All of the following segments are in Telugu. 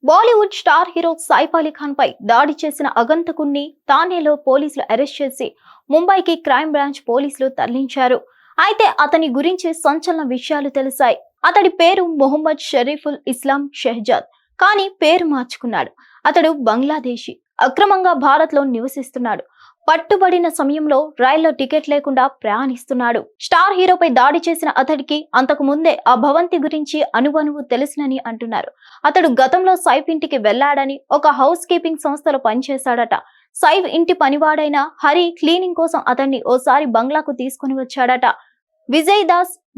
బాలీవుడ్ స్టార్ హీరో సైఫ్ అలీ ఖాన్ పై దాడి చేసిన అగంతకుణ్ణి థానేలో పోలీసులు అరెస్ట్ చేసి ముంబైకి క్రైమ్ బ్రాంచ్ పోలీసులు తరలించారు. అయితే అతని గురించి సంచలన విషయాలు తెలిసాయి. అతడి పేరు మొహమ్మద్ షరీఫుల్ ఇస్లాం షెహజాద్. కానీ పేరు మార్చుకున్నాడు. అతడు బంగ్లాదేశీ. అక్రమంగా భారత్ లో నివసిస్తున్నాడు. పట్టుబడిన సమయంలో రైల్లో టికెట్ లేకుండా ప్రయాణిస్తున్నాడు. స్టార్ హీరోపై దాడి చేసిన అతడికి అంతకు ముందే ఆ భవంతి గురించి అణువణువు తెలుసునని అంటున్నారు. అతడు గతంలో సైఫ్ ఇంటికి వెళ్లాడని, ఒక హౌస్ కీపింగ్ సంస్థలో పనిచేశాడట. సైఫ్ ఇంటి పనివాడైన హరి క్లీనింగ్ కోసం అతన్ని ఓసారి బంగ్లాకు తీసుకుని వచ్చాడట.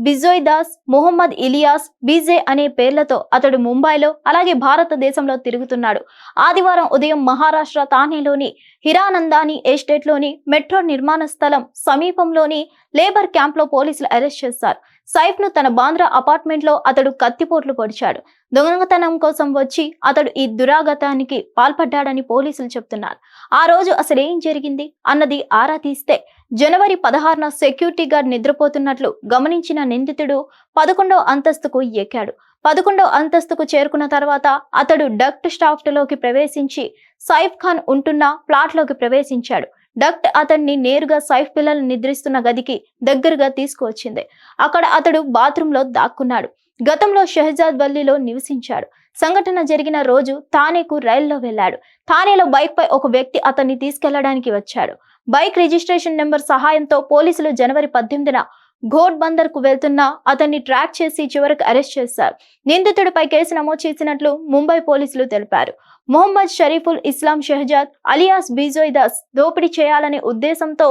బిజోయ్ దాస్, మొహమ్మద్ ఇలియాస్, బీజే అనే పేర్లతో అతడు ముంబైలో అలాగే భారతదేశంలో తిరుగుతున్నాడు. ఆదివారం ఉదయం మహారాష్ట్ర థానేలోని హిరానందాని ఎస్టేట్లోని మెట్రో నిర్మాణ స్థలం సమీపంలోని లేబర్ క్యాంప్ లో పోలీసులు అరెస్ట్ చేశారు. సైఫ్ ను తన బాంద్రా అపార్ట్మెంట్ లో అతడు కత్తిపోట్లు పొడిచాడు. దొంగతనం కోసం వచ్చి అతడు ఈ దురాగతానికి పాల్పడ్డాడని పోలీసులు చెప్తున్నారు. ఆ రోజు అసలేం జరిగింది అన్నది ఆరా తీస్తే జనవరి 16న సెక్యూరిటీ గార్డ్ నిద్రపోతున్నట్లు గమనించిన నిందితుడు 11వ అంతస్తుకు ఎక్కాడు. 11వ అంతస్తుకు చేరుకున్న తర్వాత అతడు డక్ట్ షాఫ్ట్ లోకి ప్రవేశించి సైఫ్ ఖాన్ ఉంటున్న ప్లాట్ లోకి ప్రవేశించాడు. డక్ట్ అతన్ని నేరుగా సైఫ్ పిల్లలు నిద్రిస్తున్న గదికి దగ్గరగా తీసుకువచ్చింది. అక్కడ అతడు బాత్రూమ్ లో దాక్కున్నాడు. గతంలో షెహజాద్ వల్లీలో నివసించాడు. సంఘటన జరిగిన రోజు థానేకు రైల్లో వెళ్లాడు. థానేలో బైక్ పై ఒక వ్యక్తి అతన్ని తీసుకెళ్లడానికి వచ్చాడు. బైక్ రిజిస్ట్రేషన్ నెంబర్ సహాయంతో పోలీసులు జనవరి 18న ఘోడ్ బందర్ కు వెళ్తున్న అతన్ని ట్రాక్ చేసి చివరకు అరెస్ట్ చేశారు. నిందితుడిపై కేసు నమోదు చేసినట్లు ముంబై పోలీసులు తెలిపారు. మొహమ్మద్ షరీఫుల్ ఇస్లాం షెహజాద్ అలియాస్ బిజోయ్ దాస్ దోపిడీ చేయాలనే ఉద్దేశంతో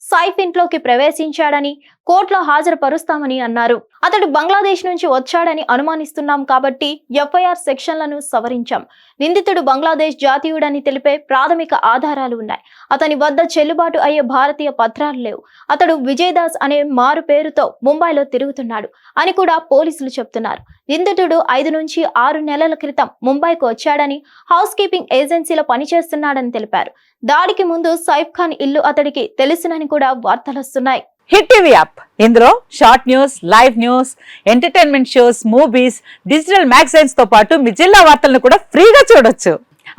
సైఫ్ ఇంట్లోకి ప్రవేశించాడని కోర్టులో హాజరుపరుస్తామని అన్నారు. అతడు బంగ్లాదేశ్ నుంచి వచ్చాడని అనుమానిస్తున్నాం కాబట్టి ఎఫ్ఐఆర్ సెక్షన్లను సవరించాం. నిందితుడు బంగ్లాదేశ్ జాతీయుడని తెలిపే ప్రాథమిక ఆధారాలు ఉన్నాయి. అతని వద్ద చెల్లుబాటు అయ్యే భారతీయ పత్రాలు లేవు. అతడు విజయ్ దాస్ అనే మారు పేరుతో ముంబైలో తిరుగుతున్నాడు అని కూడా పోలీసులు చెప్తున్నారు. నిందితుడు 5 నుంచి 6 నెలల క్రితం ముంబైకు వచ్చాడని, హౌస్ కీపింగ్ ఏజెన్సీలో పనిచేస్తున్నాడని తెలిపారు. దాడికి ముందు సైఫ్ ఖాన్ ఇల్లు అతడికి తెలుసునని కూడా వార్తలొస్తున్నాయి. హిట్ టీవీ యాప్, ఇందులో short news, live news, entertainment shows, movies, digital magazines తో పాటు మీ జిల్లా వార్తలను కూడా ఫ్రీగా చూడొచ్చు.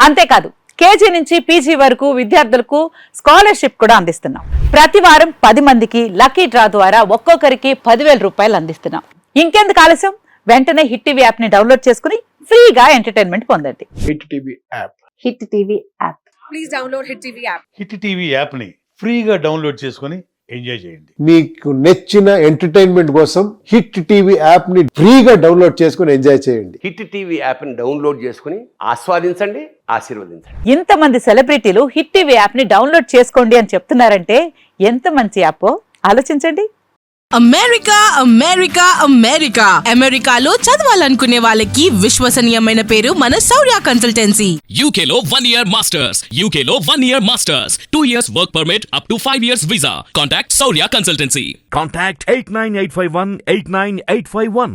అంతేకాదు కేజీ నుంచి పీజీ వరకు విద్యార్థులకు స్కాలర్షిప్ కూడా అందిస్తున్నాం. ప్రతి వారం 10 మందికి లక్కీ డ్రా ద్వారా ఒక్కొక్కరికి 10,000 రూపాయలు అందిస్తున్నాం. ఇంకెందుకు ఆలస్యం, వెంటనే హిట్ టీవీ యాప్ ని డౌన్లోడ్ చేసుకుని ఫ్రీగా ఎంటర్టైన్మెంట్ పొందండి. Hit TV app. Hit TV app. Please download hit TV app. Hit TV app ని ఫ్రీగా డౌన్లోడ్ చేసుకుని ఎంజాయ్ చేయండి. మీకు నచ్చిన ఎంటర్టైన్మెంట్ కోసం హిట్ టీవీ యాప్ ని ఫ్రీగా డౌన్లోడ్ చేసుకుని ఎంజాయ్ చేయండి. హిట్ టీవీ యాప్ ని డౌన్లోడ్ చేసుకుని ఆస్వాదించండి, ఆశీర్వదించండి. ఇంతమంది సెలబ్రిటీలు హిట్ టీవీ యాప్ ని డౌన్లోడ్ చేసుకోండి అని చెప్తున్నారంటే ఎంత మంచి యాప్ ఆలోచించండి. అమెరికా అమెరికా అమెరికా అమెరికాలో చదవాలనుకునే వాళ్ళకి విశ్వసనీయమైన పేరు మన శౌర్య కన్సల్టెన్సీ. UK లో 1 year masters. UK లో 1 year masters. 2 years work permit up to 5 years visa. Contact Saurya Consultancy. Contact 89851 89851.